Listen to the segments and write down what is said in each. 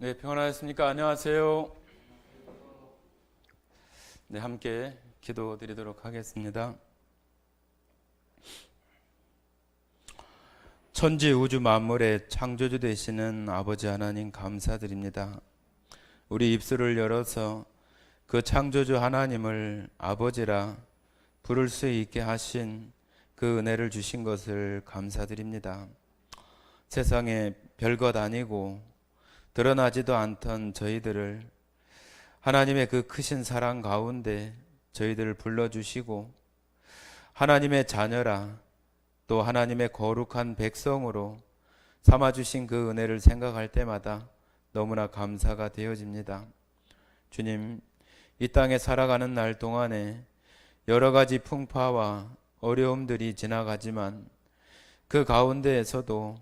네, 평안하셨습니까? 안녕하세요. 네, 함께 기도드리도록 하겠습니다. 천지 우주 만물의 창조주 되시는 아버지 하나님 감사드립니다. 우리 입술을 열어서 그 창조주 하나님을 아버지라 부를 수 있게 하신 그 은혜를 주신 것을 감사드립니다. 세상에 별것 아니고 드러나지도 않던 저희들을 하나님의 그 크신 사랑 가운데 저희들을 불러주시고 하나님의 자녀라 또 하나님의 거룩한 백성으로 삼아주신 그 은혜를 생각할 때마다 너무나 감사가 되어집니다. 주님, 이 땅에 살아가는 날 동안에 여러 가지 풍파와 어려움들이 지나가지만 그 가운데에서도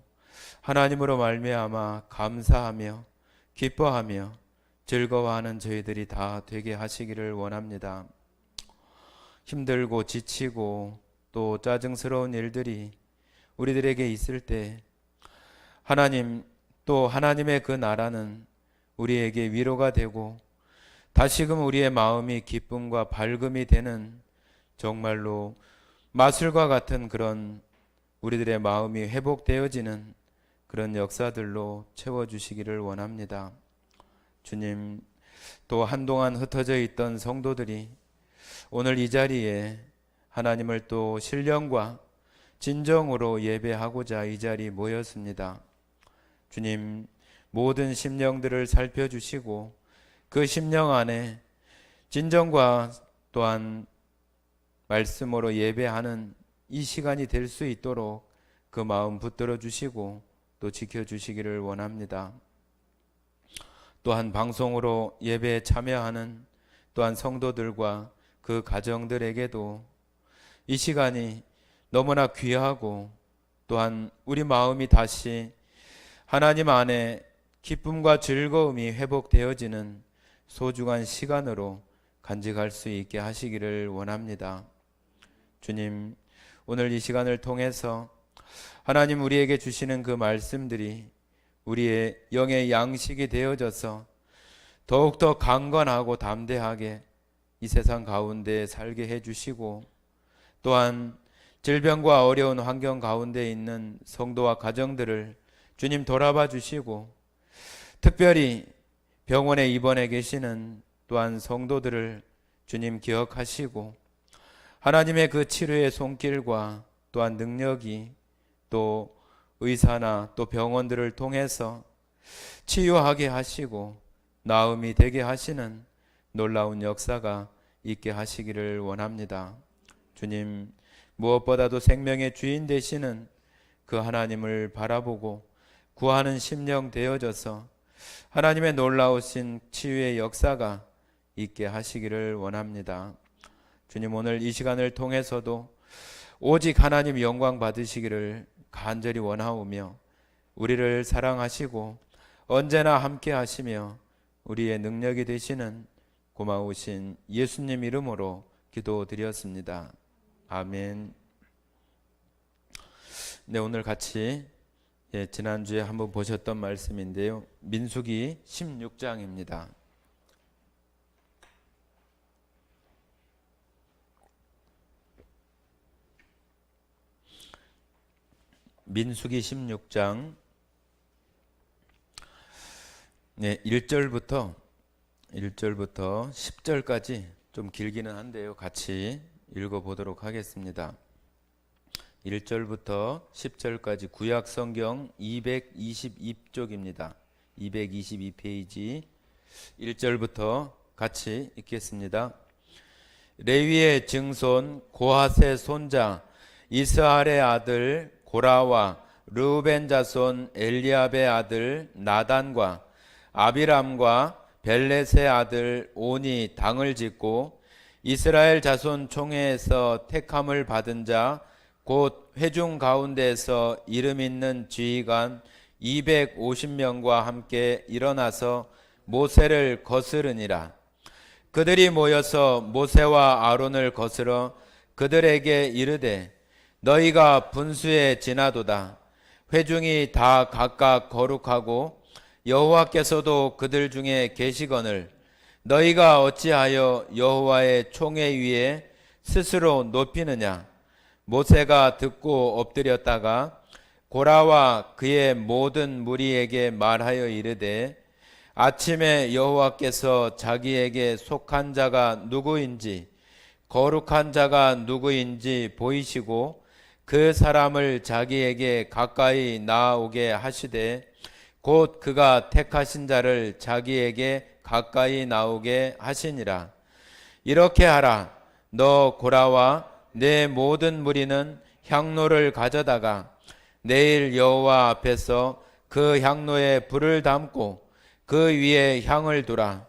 하나님으로 말미암아 감사하며 기뻐하며 즐거워하는 저희들이 다 되게 하시기를 원합니다. 힘들고 지치고 또 짜증스러운 일들이 우리들에게 있을 때 하나님 또 하나님의 그 나라는 우리에게 위로가 되고 다시금 우리의 마음이 기쁨과 밝음이 되는 정말로 마술과 같은 그런 우리들의 마음이 회복되어지는 그런 역사들로 채워주시기를 원합니다. 주님, 또 한동안 흩어져 있던 성도들이 오늘 이 자리에 하나님을 또 신령과 진정으로 예배하고자 이 자리에 모였습니다. 주님, 모든 심령들을 살펴주시고 그 심령 안에 진정과 또한 말씀으로 예배하는 이 시간이 될 수 있도록 그 마음 붙들어 주시고 또 지켜주시기를 원합니다. 또한 방송으로 예배에 참여하는 또한 성도들과 그 가정들에게도 이 시간이 너무나 귀하고 또한 우리 마음이 다시 하나님 안에 기쁨과 즐거움이 회복되어지는 소중한 시간으로 간직할 수 있게 하시기를 원합니다. 주님, 오늘 이 시간을 통해서 하나님 우리에게 주시는 그 말씀들이 우리의 영의 양식이 되어져서 더욱더 강건하고 담대하게 이 세상 가운데 살게 해주시고 또한 질병과 어려운 환경 가운데 있는 성도와 가정들을 주님 돌아봐 주시고 특별히 병원에 입원해 계시는 또한 성도들을 주님 기억하시고 하나님의 그 치료의 손길과 또한 능력이 또 의사나 또 병원들을 통해서 치유하게 하시고 나음이 되게 하시는 놀라운 역사가 있게 하시기를 원합니다. 주님, 무엇보다도 생명의 주인 되시는 그 하나님을 바라보고 구하는 심령 되어져서 하나님의 놀라우신 치유의 역사가 있게 하시기를 원합니다. 주님, 오늘 이 시간을 통해서도 오직 하나님 영광 받으시기를 간절히 원하오며 우리를 사랑하시고 언제나 함께 하시며 우리의 능력이 되시는 고마우신 예수님 이름으로 기도드렸습니다. 아멘. 네, 오늘 같이 지난주에 한번 보셨던 말씀인데요. 민수기 16장입니다. 민수기 16장 1절부터 10절까지 좀 길기는 한데요. 같이 읽어보도록 하겠습니다. 1절부터 10절까지 구약 성경 222쪽입니다. 222페이지 1절부터 같이 읽겠습니다. 레위의 증손 고핫의 손자 이스할의 아들 고라와 르우벤 자손 엘리압의 아들 나단과 아비람과 벨렛의 아들 온이 당을 짓고 이스라엘 자손 총회에서 택함을 받은 자 곧 회중 가운데에서 이름 있는 지휘관 250명과 함께 일어나서 모세를 거스르니라. 그들이 모여서 모세와 아론을 거스러 그들에게 이르되 너희가 분수에 지나도다. 회중이 다 각각 거룩하고 여호와께서도 그들 중에 계시거늘 너희가 어찌하여 여호와의 총회 위에 스스로 높이느냐. 모세가 듣고 엎드렸다가 고라와 그의 모든 무리에게 말하여 이르되 아침에 여호와께서 자기에게 속한 자가 누구인지 거룩한 자가 누구인지 보이시고 그 사람을 자기에게 가까이 나아오게 하시되 곧 그가 택하신 자를 자기에게 가까이 나오게 하시니라. 이렇게 하라. 너 고라와 내 모든 무리는 향로를 가져다가 내일 여호와 앞에서 그 향로에 불을 담고 그 위에 향을 두라.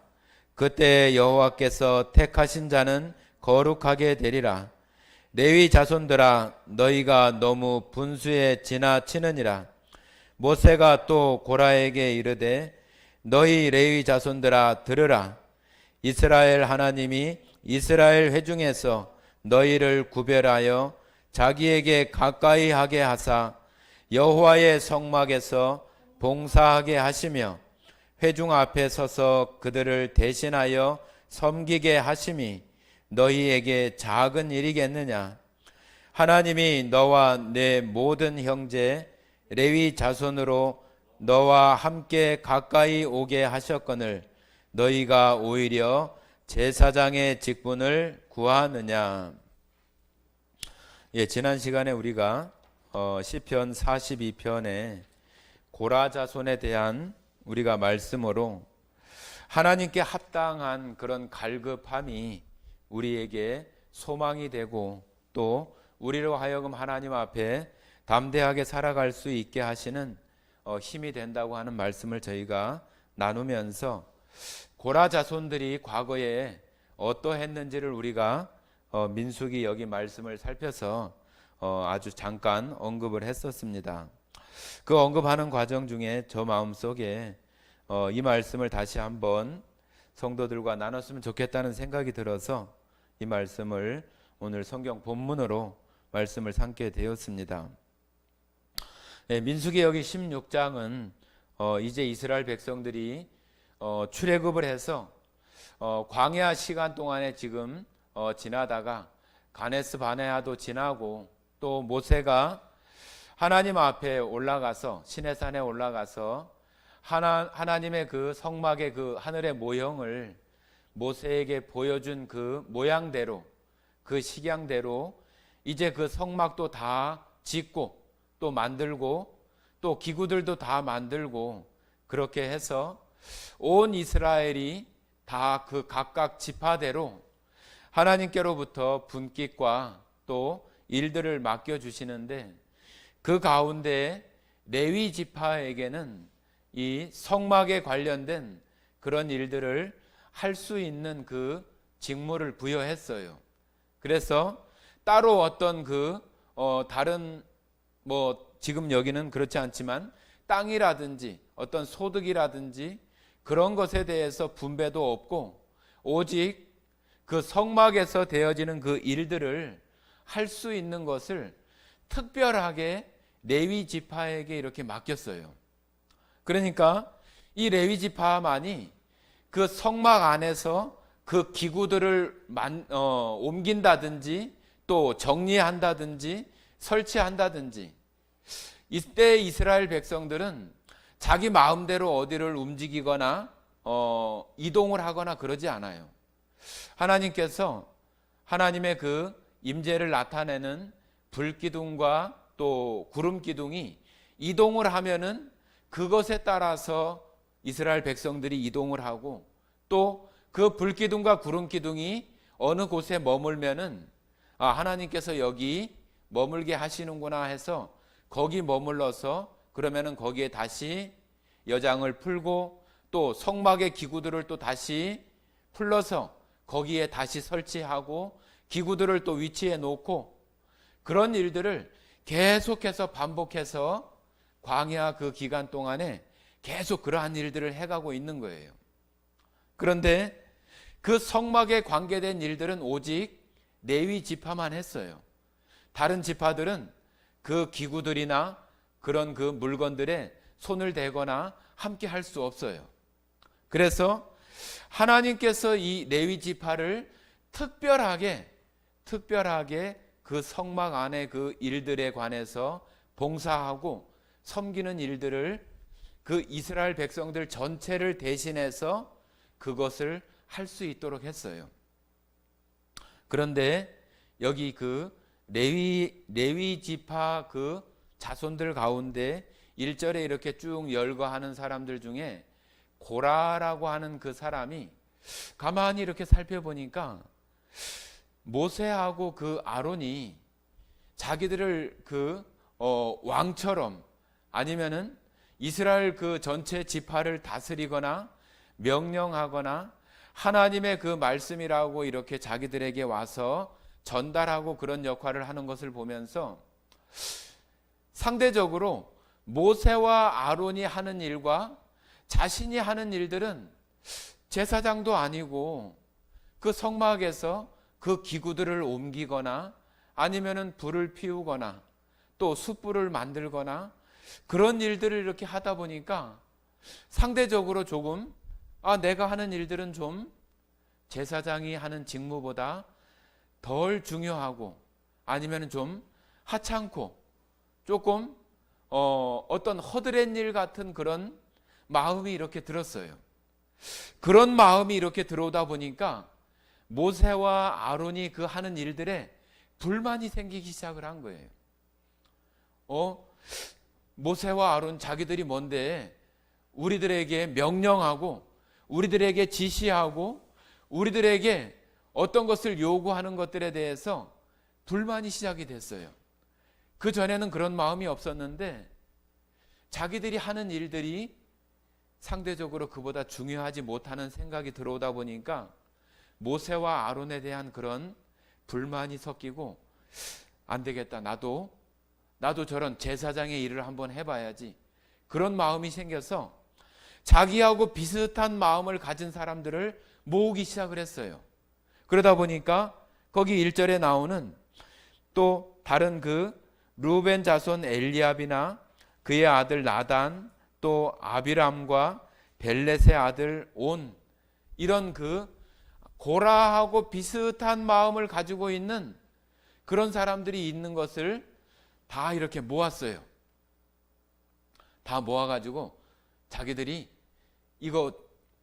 그때 여호와께서 택하신 자는 거룩하게 되리라. 레위 자손들아 너희가 너무 분수에 지나치느니라. 모세가 또 고라에게 이르되 너희 레위 자손들아 들으라. 이스라엘 하나님이 이스라엘 회중에서 너희를 구별하여 자기에게 가까이 하게 하사 여호와의 성막에서 봉사하게 하시며 회중 앞에 서서 그들을 대신하여 섬기게 하심이 너희에게 작은 일이겠느냐. 하나님이 너와 내 모든 형제 레위 자손으로 너와 함께 가까이 오게 하셨거늘 너희가 오히려 제사장의 직분을 구하느냐. 지난 시간에 우리가 시편 42편에 고라 자손에 대한 우리가 말씀으로 하나님께 합당한 그런 갈급함이 우리에게 소망이 되고 또 우리로 하여금 하나님 앞에 담대하게 살아갈 수 있게 하시는 힘이 된다고 하는 말씀을 저희가 나누면서 고라 자손들이 과거에 어떠했는지를 우리가 민수기 여기 말씀을 살펴서 아주 잠깐 언급을 했었습니다. 그 언급하는 과정 중에 저 마음속에 이 말씀을 다시 한번 성도들과 나눴으면 좋겠다는 생각이 들어서 이 말씀을 오늘 성경 본문으로 말씀을 삼게 되었습니다. 민수기 여기 16장은 이제 이스라엘 백성들이 출애굽을 해서 광야 시간 동안에 지금 지나다가 가네스 바네아도 지나고 또 모세가 하나님 앞에 올라가서 시내산에 올라가서 하나님의 그 성막의 그 하늘의 모형을 모세에게 보여준 그 모양대로 그 식양대로 이제 그 성막도 다 짓고 또 만들고 또 기구들도 다 만들고 그렇게 해서 온 이스라엘이 다 그 각각 지파대로 하나님께로부터 분깃과 또 일들을 맡겨주시는데 그 가운데 레위 지파에게는 이 성막에 관련된 그런 일들을 할 수 있는 그 직무를 부여했어요. 그래서 따로 어떤 다른 지금 여기는 그렇지 않지만 땅이라든지 어떤 소득이라든지 그런 것에 대해서 분배도 없고 오직 그 성막에서 되어지는 그 일들을 할 수 있는 것을 특별하게 레위 지파에게 이렇게 맡겼어요. 그러니까 이 레위 지파만이 그 성막 안에서 그 기구들을 옮긴다든지 또 정리한다든지 설치한다든지 이때 이스라엘 백성들은 자기 마음대로 어디를 움직이거나 이동을 하거나 그러지 않아요. 하나님께서 하나님의 그 임재를 나타내는 불기둥과 또 구름기둥이 이동을 하면은 그것에 따라서 이스라엘 백성들이 이동을 하고 또 그 불기둥과 구름기둥이 어느 곳에 머물면은 하나님께서 여기 머물게 하시는구나 해서 거기 머물러서 그러면은 거기에 다시 여장을 풀고 또 성막의 기구들을 또 다시 풀러서 거기에 다시 설치하고 기구들을 또 위치해 놓고 그런 일들을 계속해서 반복해서 광야 그 기간 동안에 계속 그러한 일들을 해가고 있는 거예요. 그런데 그 성막에 관계된 일들은 오직 레위 지파만 했어요. 다른 지파들은 그 기구들이나 그런 그 물건들에 손을 대거나 함께 할 수 없어요. 그래서 하나님께서 이 레위 지파를 특별하게 그 성막 안에 그 일들에 관해서 봉사하고 섬기는 일들을 그 이스라엘 백성들 전체를 대신해서 그것을 할 수 있도록 했어요. 그런데 여기 그 레위 지파 그 자손들 가운데 1절에 이렇게 쭉 열거하는 사람들 중에 고라라고 하는 그 사람이 가만히 이렇게 살펴보니까 모세하고 그 아론이 자기들을 그 왕처럼 아니면은 이스라엘 그 전체 지파를 다스리거나 명령하거나 하나님의 그 말씀이라고 이렇게 자기들에게 와서 전달하고 그런 역할을 하는 것을 보면서 상대적으로 모세와 아론이 하는 일과 자신이 하는 일들은 제사장도 아니고 그 성막에서 그 기구들을 옮기거나 아니면은 불을 피우거나 또 숯불을 만들거나 그런 일들을 이렇게 하다 보니까 상대적으로 조금 내가 하는 일들은 좀 제사장이 하는 직무보다 덜 중요하고 아니면은 좀 하찮고 조금 어떤 허드렛 일 같은 그런 마음이 이렇게 들었어요. 그런 마음이 이렇게 들어오다 보니까 모세와 아론이 그 하는 일들에 불만이 생기기 시작을 한 거예요. 모세와 아론 자기들이 뭔데 우리들에게 명령하고 우리들에게 지시하고 우리들에게 어떤 것을 요구하는 것들에 대해서 불만이 시작이 됐어요. 그 전에는 그런 마음이 없었는데 자기들이 하는 일들이 상대적으로 그보다 중요하지 못하는 생각이 들어오다 보니까 모세와 아론에 대한 그런 불만이 섞이고 안 되겠다. 나도 저런 제사장의 일을 한번 해봐야지. 그런 마음이 생겨서 자기하고 비슷한 마음을 가진 사람들을 모으기 시작을 했어요. 그러다 보니까 거기 1절에 나오는 또 다른 그 루벤 자손 엘리압이나 그의 아들 나단 또 아비람과 벨렛의 아들 온 이런 그 고라하고 비슷한 마음을 가지고 있는 그런 사람들이 있는 것을 다 이렇게 모았어요. 다 모아가지고 자기들이 이거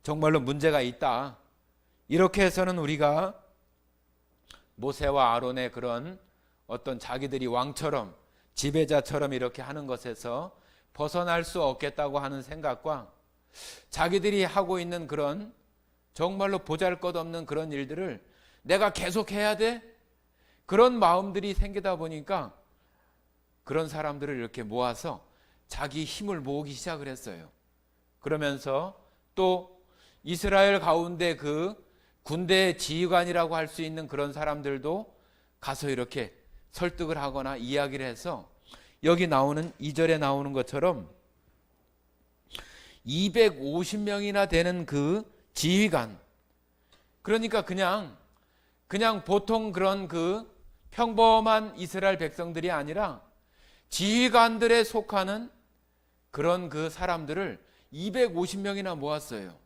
정말로 문제가 있다. 이렇게 해서는 우리가 모세와 아론의 그런 어떤 자기들이 왕처럼 지배자처럼 이렇게 하는 것에서 벗어날 수 없겠다고 하는 생각과 자기들이 하고 있는 그런 정말로 보잘것없는 그런 일들을 내가 계속 해야 돼? 그런 마음들이 생기다 보니까 그런 사람들을 이렇게 모아서 자기 힘을 모으기 시작을 했어요. 그러면서 또 이스라엘 가운데 그 군대의 지휘관이라고 할 수 있는 그런 사람들도 가서 이렇게 설득을 하거나 이야기를 해서 여기 나오는 2절에 나오는 것처럼 250명이나 되는 그 지휘관, 그러니까 그냥 보통 그런 그 평범한 이스라엘 백성들이 아니라 지휘관들에 속하는 그런 그 사람들을 250명이나 모았어요.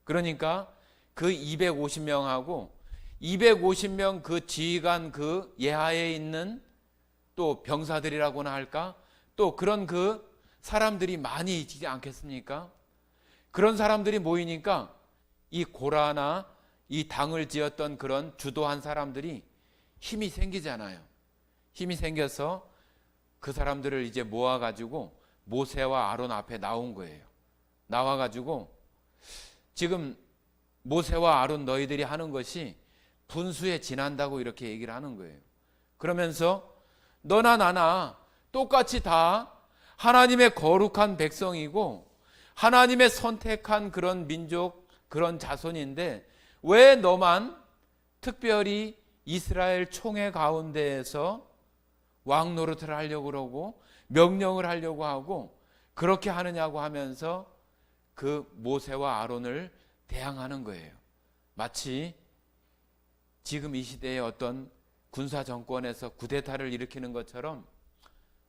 그러니까 그 250명하고 250명 그 지휘관 그 예하에 있는 또 병사들이라고나 할까? 또 그런 그 사람들이 많이 있지 않겠습니까? 그런 사람들이 모이니까 이 고라나 이 당을 지었던 그런 주도한 사람들이 힘이 생기잖아요. 힘이 생겨서 그 사람들을 이제 모아가지고 모세와 아론 앞에 나온 거예요. 나와가지고 지금 모세와 아론 너희들이 하는 것이 분수에 지난다고 이렇게 얘기를 하는 거예요. 그러면서 너나 나나 똑같이 다 하나님의 거룩한 백성이고 하나님의 선택한 그런 민족, 그런 자손인데 왜 너만 특별히 이스라엘 총회 가운데에서 왕 노릇을 하려고 그러고 명령을 하려고 하고 그렇게 하느냐고 하면서 그 모세와 아론을 대항하는 거예요. 마치 지금 이 시대의 어떤 군사 정권에서 쿠데타를 일으키는 것처럼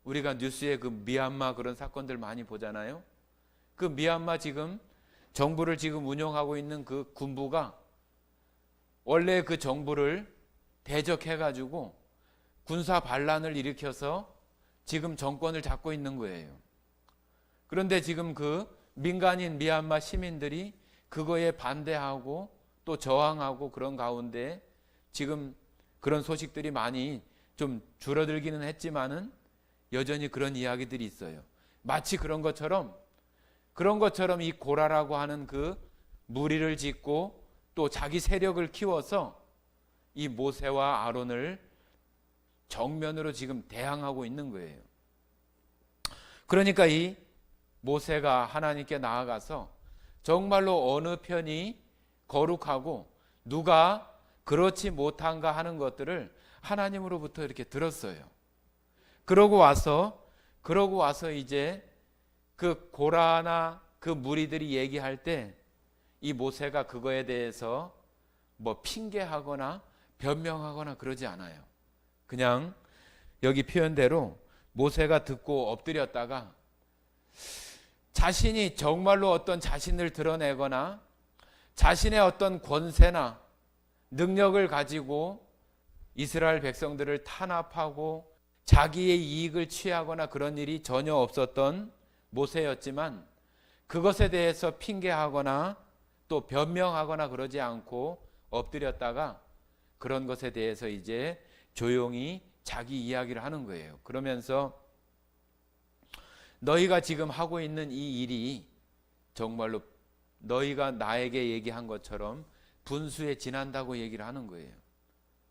우리가 뉴스에 그 미얀마 그런 사건들 많이 보잖아요. 그 미얀마 지금 정부를 지금 운영하고 있는 그 군부가 원래 그 정부를 대적해 가지고 군사 반란을 일으켜서 지금 정권을 잡고 있는 거예요. 그런데 지금 그 민간인 미얀마 시민들이 그거에 반대하고 또 저항하고 그런 가운데 지금 그런 소식들이 많이 좀 줄어들기는 했지만은 여전히 그런 이야기들이 있어요. 마치 그런 것처럼 이 고라라고 하는 그 무리를 짓고 또 자기 세력을 키워서 이 모세와 아론을 정면으로 지금 대항하고 있는 거예요. 그러니까 이 모세가 하나님께 나아가서 정말로 어느 편이 거룩하고 누가 그렇지 못한가 하는 것들을 하나님으로부터 이렇게 들었어요. 그러고 와서 이제 그 고라나 그 무리들이 얘기할 때 이 모세가 그거에 대해서 뭐 핑계하거나 변명하거나 그러지 않아요. 그냥 여기 표현대로 모세가 듣고 엎드렸다가 자신이 정말로 어떤 자신을 드러내거나 자신의 어떤 권세나 능력을 가지고 이스라엘 백성들을 탄압하고 자기의 이익을 취하거나 그런 일이 전혀 없었던 모세였지만 그것에 대해서 핑계하거나 또 변명하거나 그러지 않고 엎드렸다가 그런 것에 대해서 이제 조용히 자기 이야기를 하는 거예요. 그러면서 너희가 지금 하고 있는 이 일이 정말로 너희가 나에게 얘기한 것처럼 분수에 지난다고 얘기를 하는 거예요.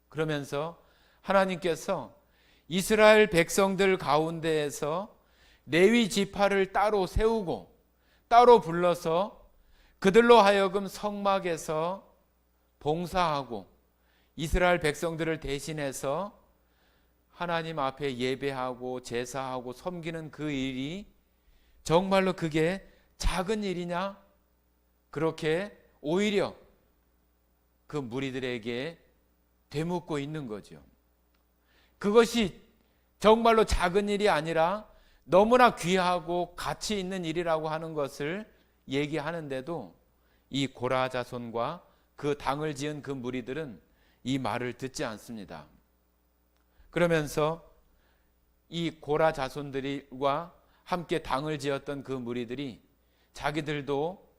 그러면서 하나님께서 이스라엘 백성들 가운데에서 레위 지파를 따로 세우고 따로 불러서 그들로 하여금 성막에서 봉사하고 이스라엘 백성들을 대신해서 하나님 앞에 예배하고 제사하고 섬기는 그 일이 정말로 그게 작은 일이냐? 그렇게 오히려 그 무리들에게 되묻고 있는 거죠. 그것이 정말로 작은 일이 아니라 너무나 귀하고 가치 있는 일이라고 하는 것을 얘기하는데도 이 고라 자손과 그 당을 지은 그 무리들은 이 말을 듣지 않습니다. 그러면서 이 고라 자손들과 함께 당을 지었던 그 무리들이 자기들도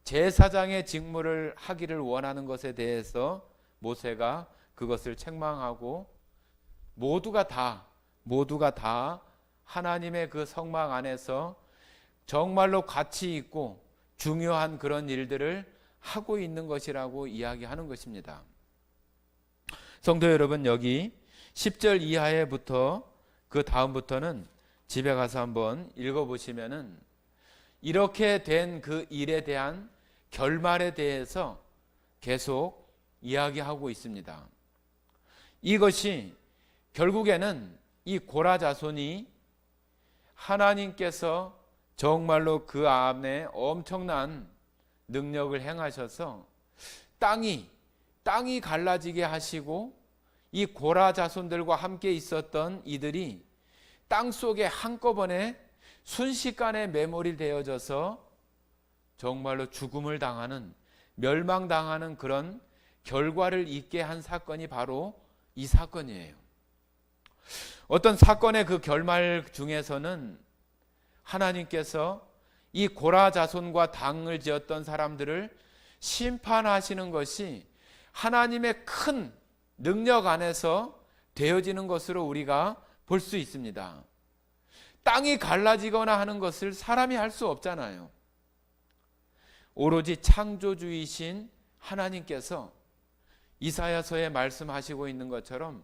제사장의 직무를 하기를 원하는 것에 대해서 모세가 그것을 책망하고 모두가 다 하나님의 그 성막 안에서 정말로 가치 있고 중요한 그런 일들을 하고 있는 것이라고 이야기하는 것입니다. 성도 여러분, 여기 10절 이하에부터 그 다음부터는 집에 가서 한번 읽어보시면은 이렇게 된 그 일에 대한 결말에 대해서 계속 이야기하고 있습니다. 이것이 결국에는 이 고라 자손이 하나님께서 정말로 그 안에 엄청난 능력을 행하셔서 땅이 갈라지게 하시고 이 고라 자손들과 함께 있었던 이들이 땅 속에 한꺼번에 순식간에 매몰이 되어져서 정말로 죽음을 당하는, 멸망당하는 그런 결과를 있게 한 사건이 바로 이 사건이에요. 어떤 사건의 그 결말 중에서는 하나님께서 이 고라 자손과 당을 지었던 사람들을 심판하시는 것이 하나님의 큰 능력 안에서 되어지는 것으로 우리가 볼 수 있습니다. 땅이 갈라지거나 하는 것을 사람이 할 수 없잖아요. 오로지 창조주이신 하나님께서 이사야서에 말씀하시고 있는 것처럼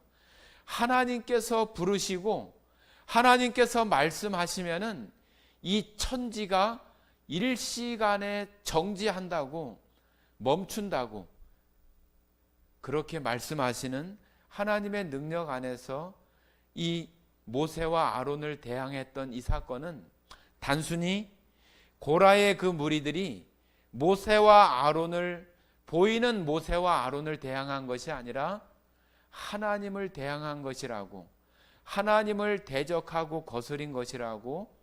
하나님께서 부르시고 하나님께서 말씀하시면은 이 천지가 일시간에 정지한다고, 멈춘다고 그렇게 말씀하시는 하나님의 능력 안에서 이 모세와 아론을 대항했던 이 사건은 단순히 고라의 그 무리들이 모세와 아론을, 보이는 모세와 아론을 대항한 것이 아니라 하나님을 대항한 것이라고, 하나님을 대적하고 거스린 것이라고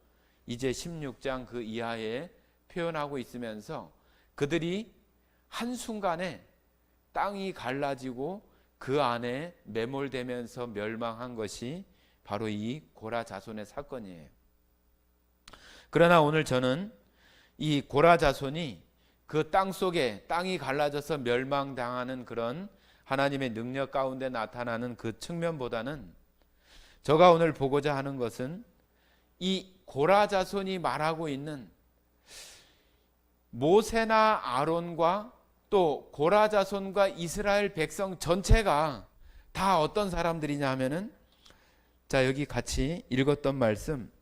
이제 16장 그 이하에 표현하고 있으면서 그들이 한순간에 땅이 갈라지고 그 안에 매몰되면서 멸망한 것이 바로 이 고라 자손의 사건이에요. 그러나 오늘 저는 이 고라 자손이 그 땅 속에 땅이 갈라져서 멸망당하는 그런 하나님의 능력 가운데 나타나는 그 측면보다는 제가 오늘 보고자 하는 것은 이 고라 자손이 말하고 있는 모세나 아론과 또 고라 자손과 이스라엘 백성 전체가 다 어떤 사람들이냐 하면은, 자, 여기 같이 읽었던 말씀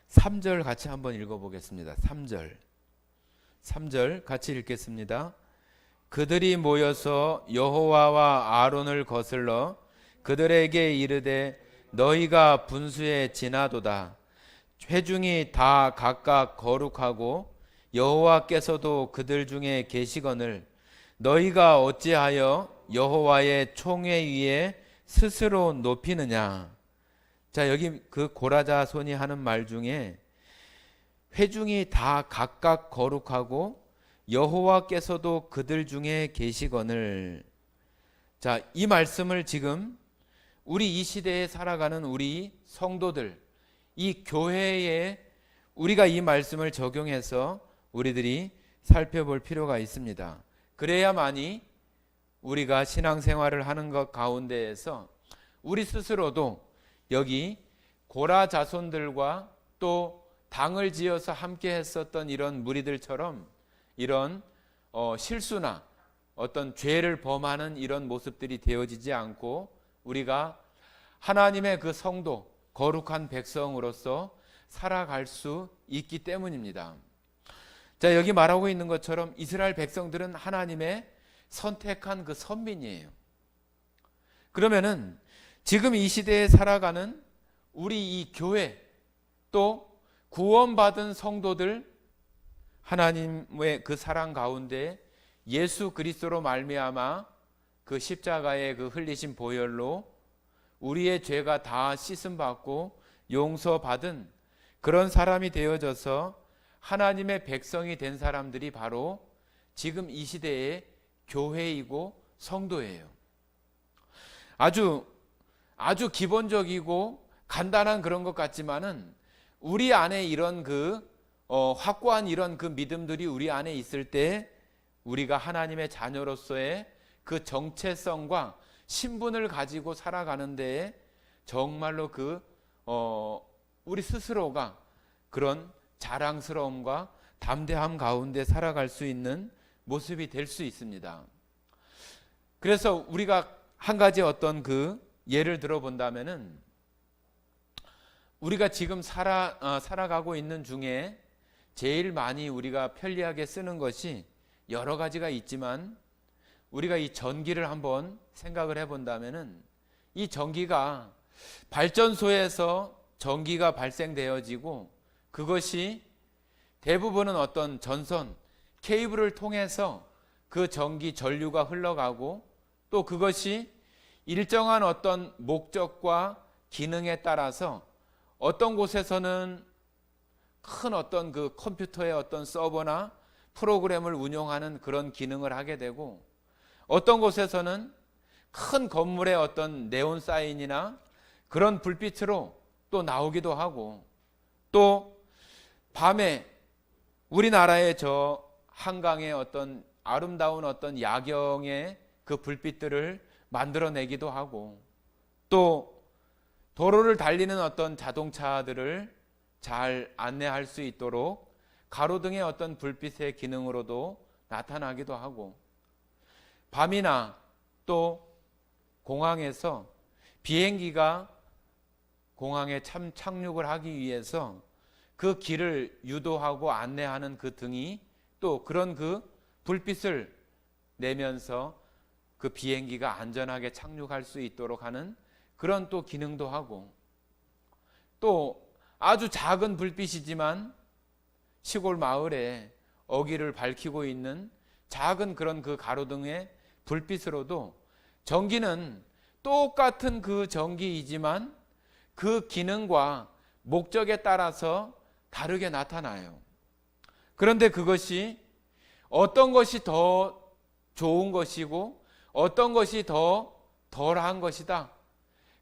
3절 같이 한번 읽어보겠습니다. 3절 같이 읽겠습니다. 그들이 모여서 여호와와 아론을 거슬러 그들에게 이르되 너희가 분수에 지나도다. 회중이 다 각각 거룩하고 여호와께서도 그들 중에 계시거늘 너희가 어찌하여 여호와의 총회 위에 스스로 높이느냐. 자, 여기 그 고라 자손이 하는 말 중에 회중이 다 각각 거룩하고 여호와께서도 그들 중에 계시거늘. 자, 이 말씀을 지금 우리 이 시대에 살아가는 우리 성도들, 이 교회에 우리가 이 말씀을 적용해서 우리들이 살펴볼 필요가 있습니다. 그래야만이 우리가 신앙생활을 하는 것 가운데에서 우리 스스로도 여기 고라 자손들과 또 당을 지어서 함께 했었던 이런 무리들처럼 이런 실수나 어떤 죄를 범하는 이런 모습들이 되어지지 않고 우리가 하나님의 그 성도, 거룩한 백성으로서 살아갈 수 있기 때문입니다. 자, 여기 말하고 있는 것처럼 이스라엘 백성들은 하나님의 선택한 그 선민이에요. 그러면은 지금 이 시대에 살아가는 우리 이 교회 또 구원받은 성도들, 하나님의 그 사랑 가운데 예수 그리스도로 말미암아 그 십자가의 그 흘리신 보혈로 우리의 죄가 다 씻음 받고 용서받은 그런 사람이 되어져서 하나님의 백성이 된 사람들이 바로 지금 이 시대의 교회이고 성도예요. 아주 기본적이고 간단한 그런 것 같지만은 우리 안에 이런 확고한 이런 그 믿음들이 우리 안에 있을 때 우리가 하나님의 자녀로서의 그 정체성과 신분을 가지고 살아가는 데에 정말로 우리 스스로가 그런 자랑스러움과 담대함 가운데 살아갈 수 있는 모습이 될 수 있습니다. 그래서 우리가 한 가지 어떤 그 예를 들어본다면은 우리가 지금 살아가고 있는 중에 제일 많이 우리가 편리하게 쓰는 것이 여러 가지가 있지만 우리가 이 전기를 한번 생각을 해본다면은 이 전기가 발전소에서 전기가 발생되어지고 그것이 대부분은 어떤 전선, 케이블을 통해서 그 전기 전류가 흘러가고 또 그것이 일정한 어떤 목적과 기능에 따라서 어떤 곳에서는 큰 어떤 그 컴퓨터의 어떤 서버나 프로그램을 운용하는 그런 기능을 하게 되고 어떤 곳에서는 큰 건물의 어떤 네온 사인이나 그런 불빛으로 또 나오기도 하고 또 밤에 우리나라의 저 한강의 어떤 아름다운 어떤 야경의 그 불빛들을 만들어내기도 하고 또 도로를 달리는 어떤 자동차들을 잘 안내할 수 있도록 가로등의 어떤 불빛의 기능으로도 나타나기도 하고 밤이나 또 공항에서 비행기가 공항에 착륙을 하기 위해서 그 길을 유도하고 안내하는 그 등이 또 그런 그 불빛을 내면서 그 비행기가 안전하게 착륙할 수 있도록 하는 그런 또 기능도 하고 또 아주 작은 불빛이지만 시골 마을에 어귀를 밝히고 있는 작은 그런 그 가로등의 불빛으로도 전기는 똑같은 그 전기이지만 그 기능과 목적에 따라서 다르게 나타나요. 그런데 그것이 어떤 것이 더 좋은 것이고 어떤 것이 더 덜한 것이다,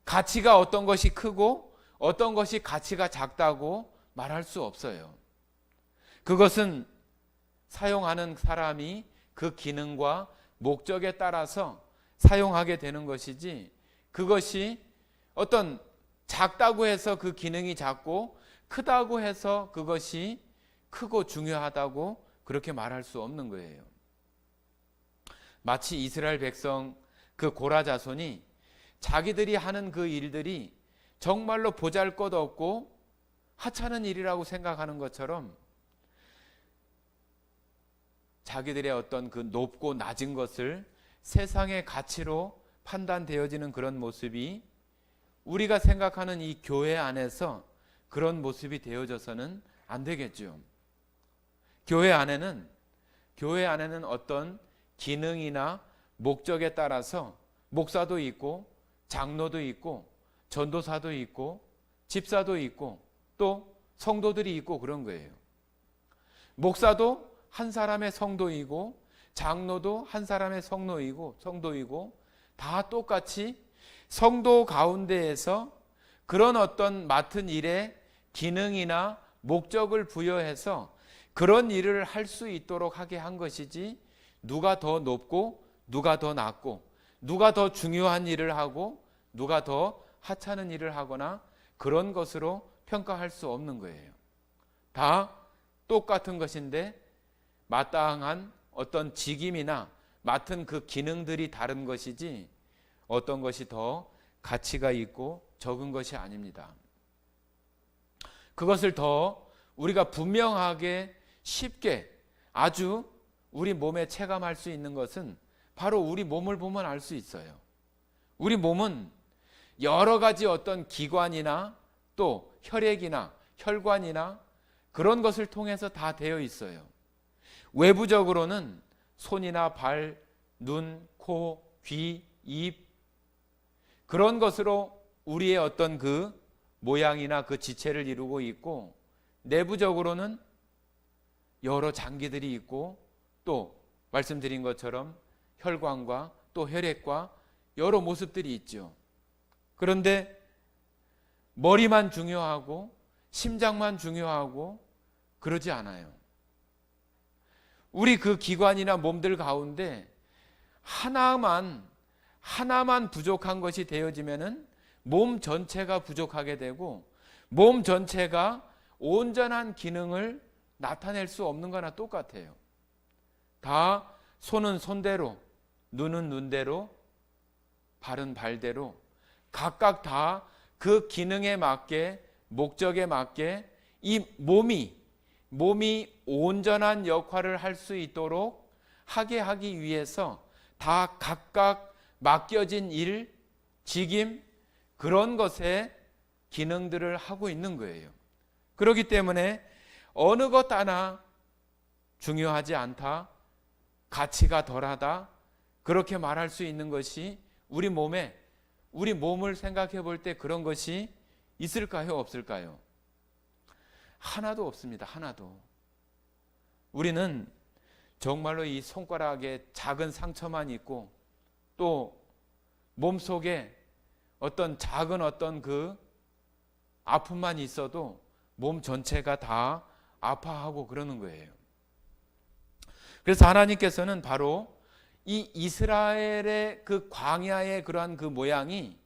가치가 어떤 것이 크고 어떤 것이 가치가 작다고 말할 수 없어요. 그것은 사용하는 사람이 그 기능과 목적에 따라서 사용하게 되는 것이지, 그것이 어떤 작다고 해서 그 기능이 작고 크다고 해서 그것이 크고 중요하다고 그렇게 말할 수 없는 거예요. 마치 이스라엘 백성 그 고라 자손이 자기들이 하는 그 일들이 정말로 보잘것없고 하찮은 일이라고 생각하는 것처럼 자기들의 어떤 그 높고 낮은 것을 세상의 가치로 판단되어지는 그런 모습이 우리가 생각하는 이 교회 안에서 그런 모습이 되어져서는 안 되겠죠. 교회 안에는 어떤 기능이나 목적에 따라서 목사도 있고 장로도 있고 전도사도 있고 집사도 있고 또 성도들이 있고 그런 거예요. 목사도 한 사람의 성도이고 장로도 한 사람의 성도이고 다 똑같이 성도 가운데에서 그런 어떤 맡은 일에 기능이나 목적을 부여해서 그런 일을 할 수 있도록 하게 한 것이지, 누가 더 높고 누가 더 낮고 누가 더 중요한 일을 하고 누가 더 하찮은 일을 하거나 그런 것으로 평가할 수 없는 거예요. 다 똑같은 것인데 마땅한 어떤 직임이나 맡은 그 기능들이 다른 것이지 어떤 것이 더 가치가 있고 적은 것이 아닙니다. 그것을 더 우리가 분명하게 쉽게 아주 우리 몸에 체감할 수 있는 것은 바로 우리 몸을 보면 알 수 있어요. 우리 몸은 여러 가지 어떤 기관이나 또 혈액이나 혈관이나 그런 것을 통해서 다 되어 있어요. 외부적으로는 손이나 발, 눈, 코, 귀, 입 그런 것으로 우리의 어떤 그 모양이나 그 지체를 이루고 있고, 내부적으로는 여러 장기들이 있고 또 말씀드린 것처럼 혈관과 또 혈액과 여러 모습들이 있죠. 그런데 머리만 중요하고 심장만 중요하고 그러지 않아요. 우리 그 기관이나 몸들 가운데 하나만 부족한 것이 되어지면은 몸 전체가 부족하게 되고 몸 전체가 온전한 기능을 나타낼 수 없는 거나 똑같아요. 다 손은 손대로, 눈은 눈대로, 발은 발대로 각각 다 그 기능에 맞게, 목적에 맞게 이 몸이 온전한 역할을 할 수 있도록 하기 위해서 다 각각 맡겨진 일, 직임, 그런 것에 기능들을 하고 있는 거예요. 그렇기 때문에 어느 것 하나 중요하지 않다, 가치가 덜하다, 그렇게 말할 수 있는 것이 우리 몸을 생각해 볼 때 그런 것이 있을까요? 없을까요? 하나도 없습니다. 하나도. 우리는 정말로 이 손가락에 작은 상처만 있고 또 몸속에 어떤 작은 어떤 그 아픔만 있어도 몸 전체가 다 아파하고 그러는 거예요. 그래서 하나님께서는 바로 이 이스라엘의 그 광야의 그러한 그 모양이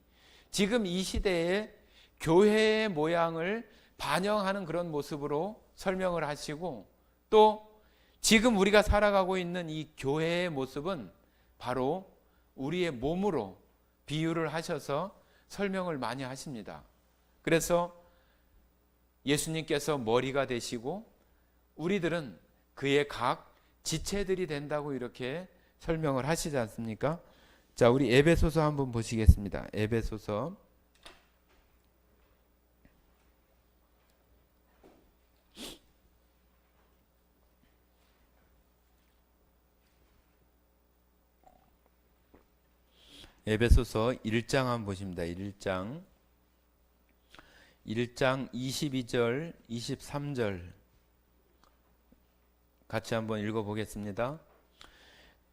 지금 이 시대의 교회의 모양을 반영하는 그런 모습으로 설명을 하시고, 또 지금 우리가 살아가고 있는 이 교회의 모습은 바로 우리의 몸으로 비유를 하셔서 설명을 많이 하십니다. 그래서 예수님께서 머리가 되시고 우리들은 그의 각 지체들이 된다고 이렇게 설명을 하시지 않습니까? 자, 우리 에베소서 한번 보시겠습니다. 에베소서 1장 한번 보십니다. 1장 1장 22절, 23절 같이 한번 읽어보겠습니다.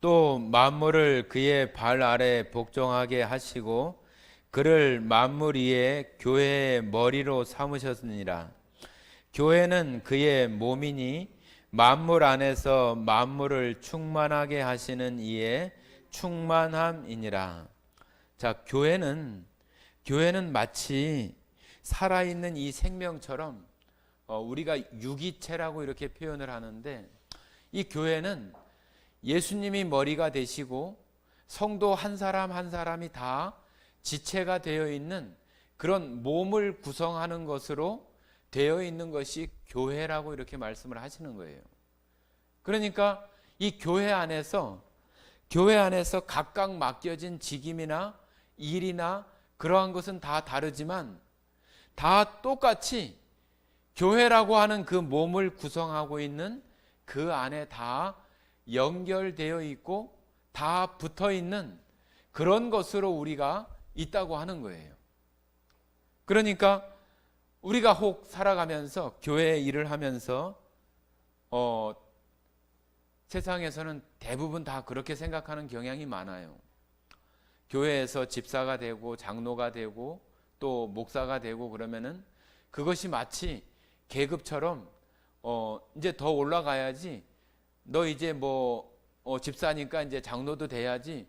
또 만물을 그의 발 아래 복종하게 하시고 그를 만물 위에 교회의 머리로 삼으셨느니라. 교회는 그의 몸이니 만물 안에서 만물을 충만하게 하시는 이의 충만함이니라. 자, 교회는 마치 살아있는 이 생명처럼 우리가 유기체라고 이렇게 표현을 하는데, 이 교회는 예수님이 머리가 되시고 성도 한 사람 한 사람이 다 지체가 되어 있는 그런 몸을 구성하는 것으로 되어 있는 것이 교회라고 이렇게 말씀을 하시는 거예요. 그러니까 이 교회 안에서 각각 맡겨진 직임이나 일이나 그러한 것은 다 다르지만 다 똑같이 교회라고 하는 그 몸을 구성하고 있는 그 안에 다 연결되어 있고 다 붙어 있는 그런 것으로 우리가 있다고 하는 거예요. 그러니까 우리가 혹 살아가면서 교회 일을 하면서 세상에서는 대부분 다 그렇게 생각하는 경향이 많아요. 교회에서 집사가 되고 장로가 되고 또 목사가 되고 그러면은 그것이 마치 계급처럼 이제 더 올라가야지, 너 이제 집사니까 이제 장로도 돼야지,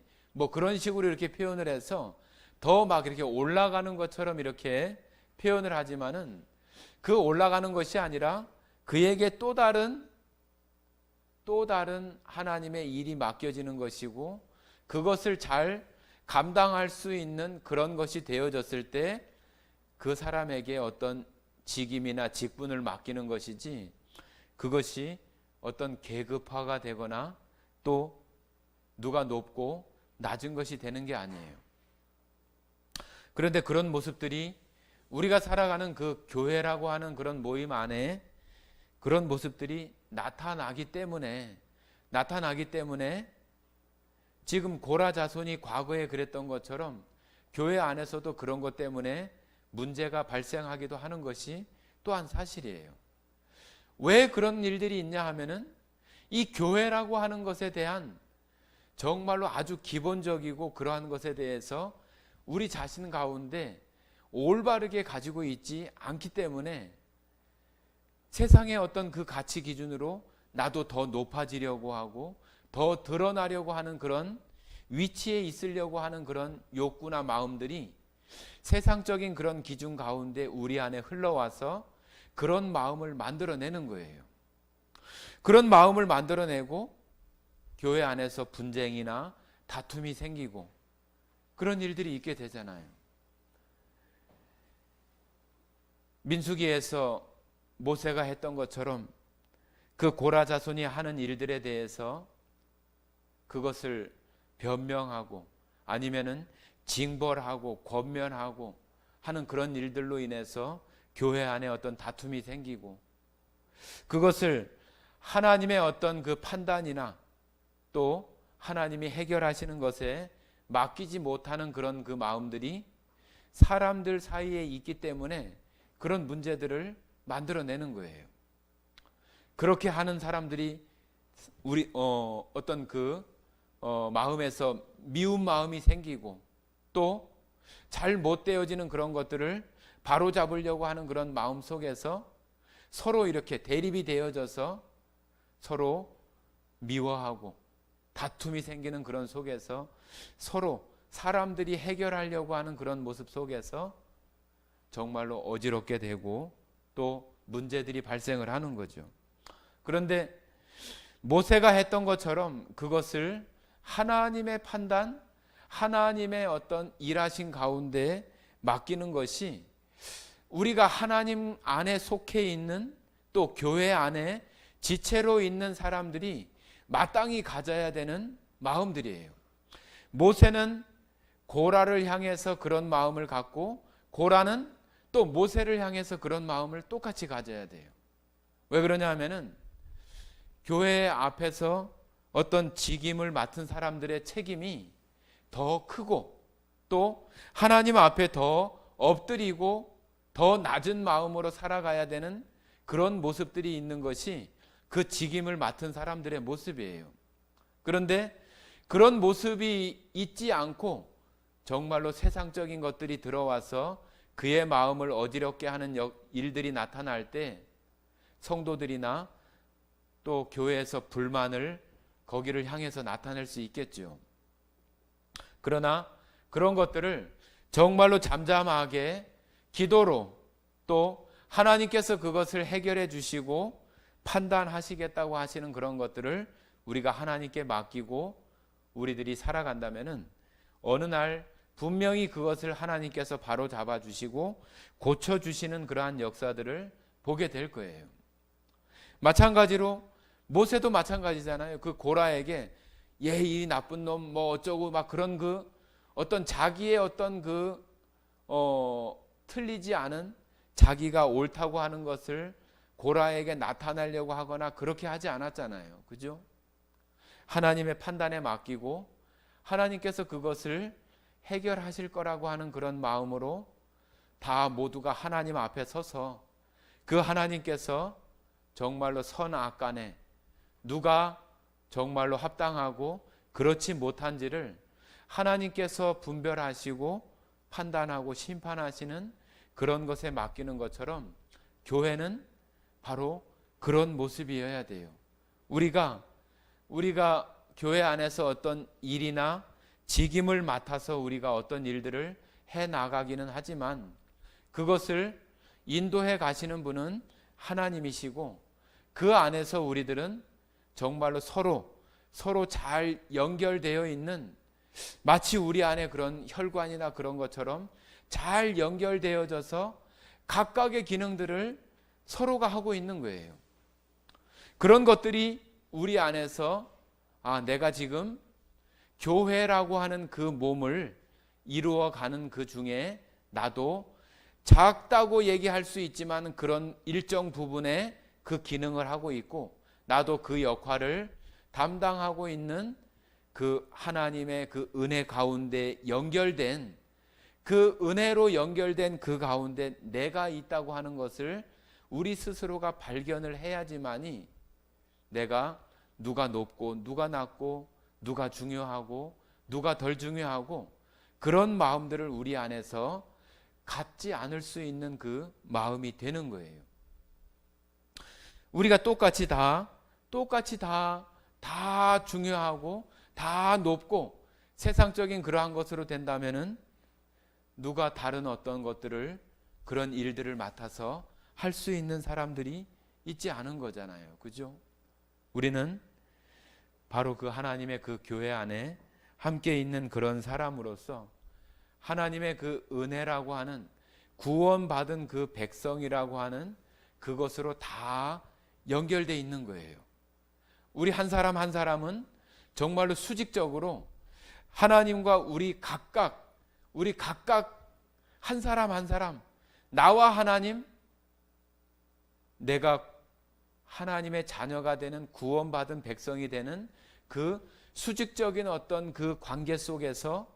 그런 식으로 이렇게 표현을 해서 더 막 이렇게 올라가는 것처럼 이렇게 표현을 하지만은 그 올라가는 것이 아니라 그에게 또 다른 하나님의 일이 맡겨지는 것이고, 그것을 잘 감당할 수 있는 그런 것이 되어졌을 때 그 사람에게 어떤 직임이나 직분을 맡기는 것이지, 그것이 어떤 계급화가 되거나 또 누가 높고 낮은 것이 되는 게 아니에요. 그런데 그런 모습들이 우리가 살아가는 그 교회라고 하는 그런 모임 안에 그런 모습들이 나타나기 때문에 지금 고라 자손이 과거에 그랬던 것처럼 교회 안에서도 그런 것 때문에 문제가 발생하기도 하는 것이 또한 사실이에요. 왜 그런 일들이 있냐 하면은 이 교회라고 하는 것에 대한 정말로 아주 기본적이고 그러한 것에 대해서 우리 자신 가운데 올바르게 가지고 있지 않기 때문에 세상의 어떤 그 가치 기준으로 나도 더 높아지려고 하고 더 드러나려고 하는 그런 위치에 있으려고 하는 그런 욕구나 마음들이 세상적인 그런 기준 가운데 우리 안에 흘러와서 그런 마음을 만들어내는 거예요. 그런 마음을 만들어내고 교회 안에서 분쟁이나 다툼이 생기고 그런 일들이 있게 되잖아요. 민수기에서 모세가 했던 것처럼 그 고라 자손이 하는 일들에 대해서 그것을 변명하고 아니면은 징벌하고 권면하고 하는 그런 일들로 인해서 교회 안에 어떤 다툼이 생기고, 그것을 하나님의 어떤 그 판단이나 또 하나님이 해결하시는 것에 맡기지 못하는 그런 그 마음들이 사람들 사이에 있기 때문에 그런 문제들을 만들어내는 거예요. 그렇게 하는 사람들이 우리 어떤 마음에서 미운 마음이 생기고 또 잘 못 되어지는 그런 것들을 바로 잡으려고 하는 그런 마음 속에서 서로 이렇게 대립이 되어져서 서로 미워하고 다툼이 생기는 그런 속에서 서로 사람들이 해결하려고 하는 그런 모습 속에서 정말로 어지럽게 되고 또 문제들이 발생을 하는 거죠. 그런데 모세가 했던 것처럼 그것을 하나님의 판단, 하나님의 어떤 일하신 가운데 맡기는 것이 우리가 하나님 안에 속해 있는 또 교회 안에 지체로 있는 사람들이 마땅히 가져야 되는 마음들이에요. 모세는 고라를 향해서 그런 마음을 갖고 고라는 또 모세를 향해서 그런 마음을 똑같이 가져야 돼요. 왜 그러냐 하면은 교회 앞에서 어떤 직임을 맡은 사람들의 책임이 더 크고 또 하나님 앞에 더 엎드리고 더 낮은 마음으로 살아가야 되는 그런 모습들이 있는 것이 그 직임을 맡은 사람들의 모습이에요. 그런데 그런 모습이 있지 않고 정말로 세상적인 것들이 들어와서 그의 마음을 어지럽게 하는 일들이 나타날 때 성도들이나 또 교회에서 불만을 거기를 향해서 나타낼 수 있겠죠. 그러나 그런 것들을 정말로 잠잠하게 기도로 또 하나님께서 그것을 해결해 주시고 판단하시겠다고 하시는 그런 것들을 우리가 하나님께 맡기고 우리들이 살아간다면은 어느 날 분명히 그것을 하나님께서 바로 잡아 주시고 고쳐 주시는 그러한 역사들을 보게 될 거예요. 마찬가지로 모세도 마찬가지잖아요. 그 고라에게 이 나쁜 놈 뭐 어쩌고 막 그런 그 어떤 자기의 어떤 그 틀리지 않은 자기가 옳다고 하는 것을 고라에게 나타내려고 하거나 그렇게 하지 않았잖아요. 그죠? 하나님의 판단에 맡기고 하나님께서 그것을 해결하실 거라고 하는 그런 마음으로 다 모두가 하나님 앞에 서서 그 하나님께서 정말로 선악간에 누가 정말로 합당하고 그렇지 못한지를 하나님께서 분별하시고 판단하고 심판하시는 그런 것에 맡기는 것처럼 교회는 바로 그런 모습이어야 돼요. 우리가 교회 안에서 어떤 일이나 직임을 맡아서 우리가 어떤 일들을 해 나가기는 하지만 그것을 인도해 가시는 분은 하나님이시고 그 안에서 우리들은 정말로 서로 잘 연결되어 있는 마치 우리 안에 그런 혈관이나 그런 것처럼 잘 연결되어져서 각각의 기능들을 서로가 하고 있는 거예요. 그런 것들이 우리 안에서 내가 지금 교회라고 하는 그 몸을 이루어가는 그 중에 나도 작다고 얘기할 수 있지만 그런 일정 부분의 그 기능을 하고 있고 나도 그 역할을 담당하고 있는 그 하나님의 그 은혜 가운데 연결된 그 은혜로 연결된 그 가운데 내가 있다고 하는 것을 우리 스스로가 발견을 해야지만이 내가 누가 높고 누가 낮고 누가 중요하고 누가 덜 중요하고 그런 마음들을 우리 안에서 갖지 않을 수 있는 그 마음이 되는 거예요. 우리가 똑같이 다 중요하고 다 높고 세상적인 그러한 것으로 된다면은 누가 다른 어떤 것들을 그런 일들을 맡아서 할 수 있는 사람들이 있지 않은 거잖아요. 그죠? 우리는 바로 그 하나님의 그 교회 안에 함께 있는 그런 사람으로서 하나님의 그 은혜라고 하는 구원받은 그 백성이라고 하는 그것으로 다 연결되어 있는 거예요. 우리 한 사람 한 사람은 정말로 수직적으로 하나님과 우리 각각 한 사람 한 사람 나와 하나님 내가 하나님의 자녀가 되는 구원받은 백성이 되는 그 수직적인 어떤 그 관계 속에서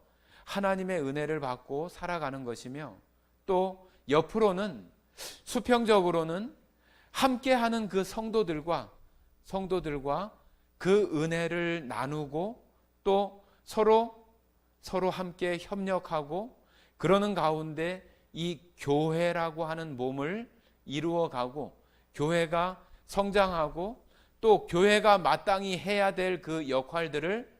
하나님의 은혜를 받고 살아가는 것이며 또 옆으로는 수평적으로는 함께하는 그 성도들과 그 은혜를 나누고 또 서로 함께 협력하고 그러는 가운데 이 교회라고 하는 몸을 이루어가고 교회가 성장하고 또 교회가 마땅히 해야 될 그 역할들을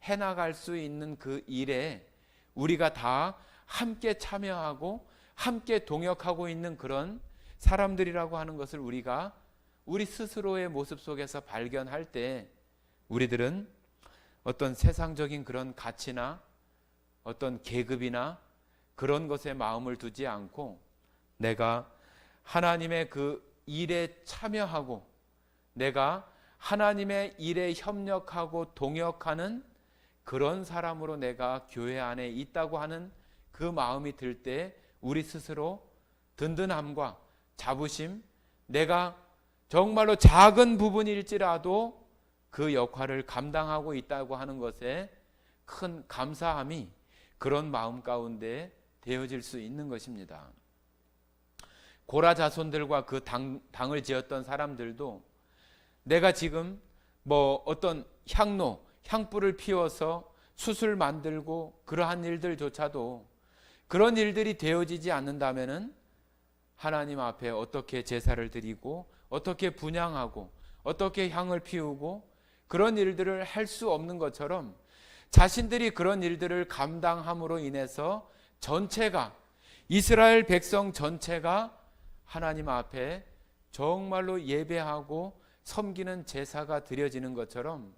해나갈 수 있는 그 일에 우리가 다 함께 참여하고 함께 동역하고 있는 그런 사람들이라고 하는 것을 우리가 우리 스스로의 모습 속에서 발견할 때 우리들은 어떤 세상적인 그런 가치나 어떤 계급이나 그런 것에 마음을 두지 않고 내가 하나님의 그 일에 참여하고 내가 하나님의 일에 협력하고 동역하는 그런 사람으로 내가 교회 안에 있다고 하는 그 마음이 들 때 우리 스스로 든든함과 자부심, 내가 정말로 작은 부분일지라도 그 역할을 감당하고 있다고 하는 것에 큰 감사함이 그런 마음 가운데 되어질 수 있는 것입니다. 고라 자손들과 그 당을 지었던 사람들도 내가 지금 뭐 어떤 향불을 피워서 숯을 만들고 그러한 일들조차도 그런 일들이 되어지지 않는다면은 하나님 앞에 어떻게 제사를 드리고 어떻게 분향하고 어떻게 향을 피우고 그런 일들을 할 수 없는 것처럼 자신들이 그런 일들을 감당함으로 인해서 전체가 이스라엘 백성 전체가 하나님 앞에 정말로 예배하고 섬기는 제사가 드려지는 것처럼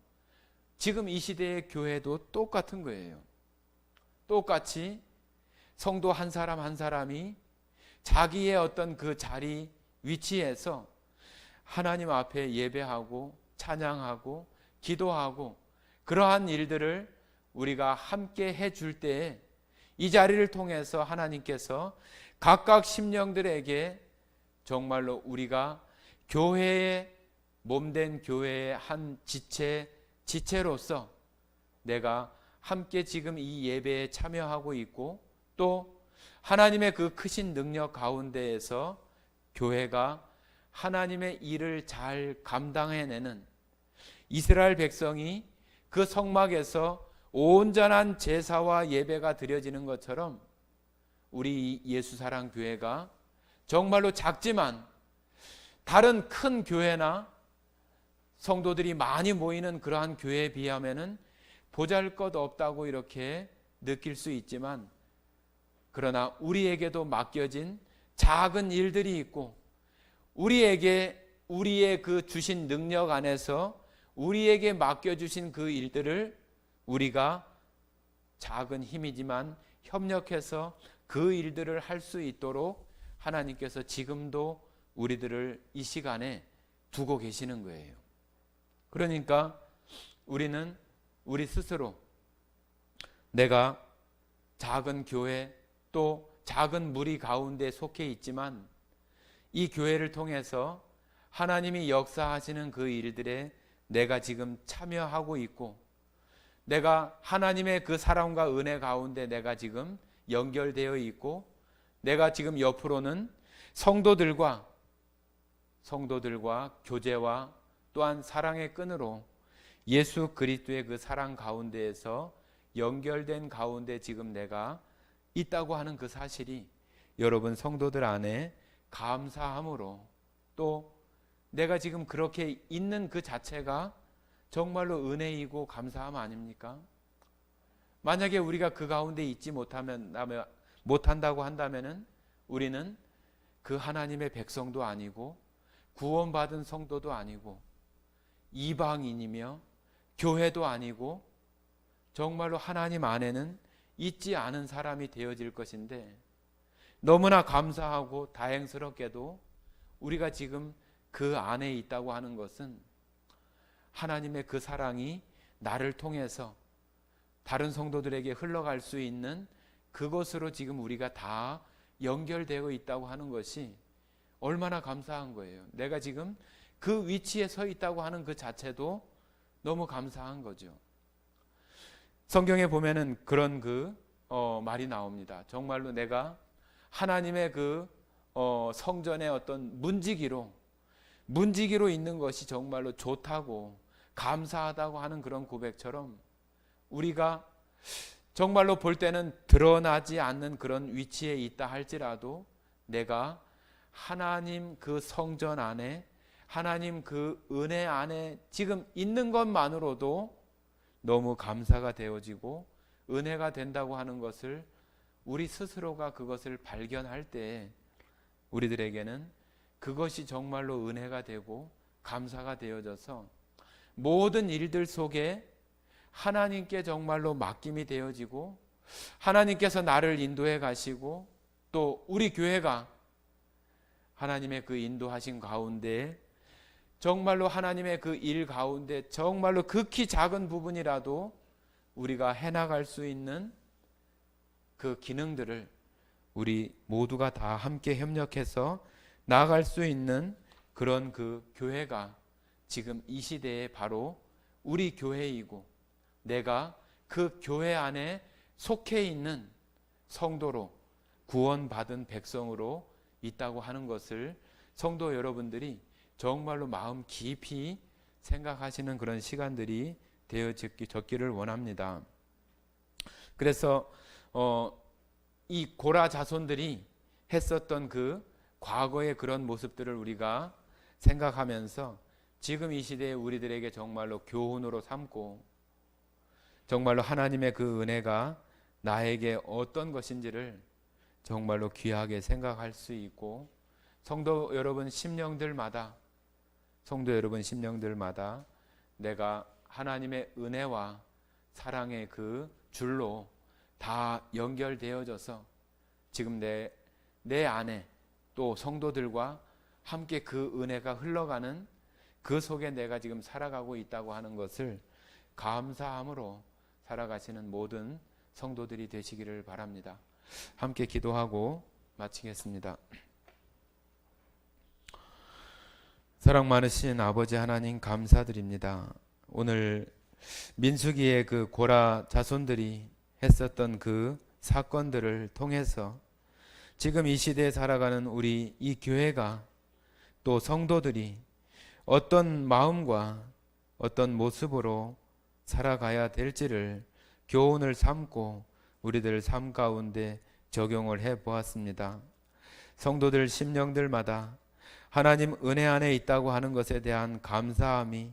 지금 이 시대의 교회도 똑같은 거예요. 똑같이 성도 한 사람 한 사람이 자기의 어떤 그 자리 위치에서 하나님 앞에 예배하고 찬양하고 기도하고 그러한 일들을 우리가 함께 해줄 때에 이 자리를 통해서 하나님께서 각각 심령들에게 정말로 우리가 교회의 몸된 교회의 한 지체로서 내가 함께 지금 이 예배에 참여하고 있고 또 하나님의 그 크신 능력 가운데에서 교회가 하나님의 일을 잘 감당해내는 이스라엘 백성이 그 성막에서 온전한 제사와 예배가 드려지는 것처럼 우리 예수사랑교회가 정말로 작지만 다른 큰 교회나 성도들이 많이 모이는 그러한 교회에 비하면은 보잘것없다고 이렇게 느낄 수 있지만 그러나 우리에게도 맡겨진 작은 일들이 있고 우리의 그 주신 능력 안에서 우리에게 맡겨주신 그 일들을 우리가 작은 힘이지만 협력해서 그 일들을 할 수 있도록 하나님께서 지금도 우리들을 이 시간에 두고 계시는 거예요. 그러니까 우리는 우리 스스로 내가 작은 교회 또 작은 무리 가운데 속해 있지만 이 교회를 통해서 하나님이 역사하시는 그 일들에 내가 지금 참여하고 있고 내가 하나님의 그 사랑과 은혜 가운데 내가 지금 연결되어 있고 내가 지금 옆으로는 성도들과 교제와 또한 사랑의 끈으로 예수 그리스도의 그 사랑 가운데에서 연결된 가운데 지금 내가 있다고 하는 그 사실이 여러분 성도들 안에 감사함으로 또 내가 지금 그렇게 있는 그 자체가 정말로 은혜이고 감사함 아닙니까? 만약에 우리가 그 가운데 있지 못한다고 한다면은 우리는 그 하나님의 백성도 아니고 구원받은 성도도 아니고 이방인이며 교회도 아니고 정말로 하나님 안에는 있지 않은 사람이 되어질 것인데 너무나 감사하고 다행스럽게도 우리가 지금 그 안에 있다고 하는 것은 하나님의 그 사랑이 나를 통해서 다른 성도들에게 흘러갈 수 있는 그것으로 지금 우리가 다 연결되어 있다고 하는 것이 얼마나 감사한 거예요. 내가 지금 그 위치에 서 있다고 하는 그 자체도 너무 감사한 거죠. 성경에 보면은 그런 말이 나옵니다. 정말로 내가 하나님의 그 성전의 어떤 문지기로 있는 것이 정말로 좋다고 감사하다고 하는 그런 고백처럼 우리가 정말로 볼 때는 드러나지 않는 그런 위치에 있다 할지라도 내가 하나님 그 성전 안에 하나님 그 은혜 안에 지금 있는 것만으로도 너무 감사가 되어지고 은혜가 된다고 하는 것을 우리 스스로가 그것을 발견할 때 우리들에게는 그것이 정말로 은혜가 되고 감사가 되어져서 모든 일들 속에 하나님께 정말로 맡김이 되어지고 하나님께서 나를 인도해 가시고 또 우리 교회가 하나님의 그 인도하신 가운데 정말로 하나님의 그 일 가운데 정말로 극히 작은 부분이라도 우리가 해나갈 수 있는 그 기능들을 우리 모두가 다 함께 협력해서 나아갈 수 있는 그런 그 교회가 지금 이 시대에 바로 우리 교회이고 내가 그 교회 안에 속해 있는 성도로 구원받은 백성으로 있다고 하는 것을 성도 여러분들이 정말로 마음 깊이 생각하시는 그런 시간들이 되어졌기를 원합니다. 그래서 이 고라 자손들이 했었던 그 과거의 그런 모습들을 우리가 생각하면서 지금 이 시대에 우리들에게 정말로 교훈으로 삼고 정말로 하나님의 그 은혜가 나에게 어떤 것인지를 정말로 귀하게 생각할 수 있고 성도 여러분 심령들마다 내가 하나님의 은혜와 사랑의 그 줄로 다 연결되어져서 지금 내 안에 또 성도들과 함께 그 은혜가 흘러가는 그 속에 내가 지금 살아가고 있다고 하는 것을 감사함으로 살아가시는 모든 성도들이 되시기를 바랍니다. 함께 기도하고 마치겠습니다. 사랑 많으신 아버지 하나님 감사드립니다. 오늘 민수기의 그 고라 자손들이 했었던 그 사건들을 통해서 지금 이 시대에 살아가는 우리 이 교회가 또 성도들이 어떤 마음과 어떤 모습으로 살아가야 될지를 교훈을 삼고 우리들 삶 가운데 적용을 해 보았습니다. 성도들 심령들마다 하나님 은혜 안에 있다고 하는 것에 대한 감사함이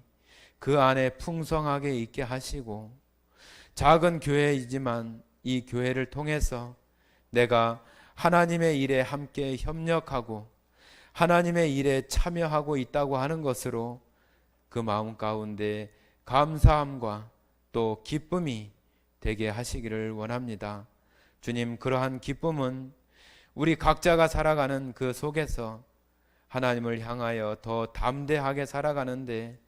그 안에 풍성하게 있게 하시고 작은 교회이지만 이 교회를 통해서 내가 하나님의 일에 함께 협력하고 하나님의 일에 참여하고 있다고 하는 것으로 그 마음 가운데 감사함과 또 기쁨이 되게 하시기를 원합니다. 주님, 그러한 기쁨은 우리 각자가 살아가는 그 속에서 하나님을 향하여 더 담대하게 살아가는데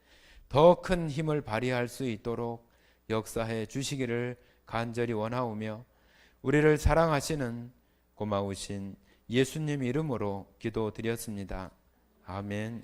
더 큰 힘을 발휘할 수 있도록 역사해 주시기를 간절히 원하오며 우리를 사랑하시는 고마우신 예수님 이름으로 기도드렸습니다. 아멘.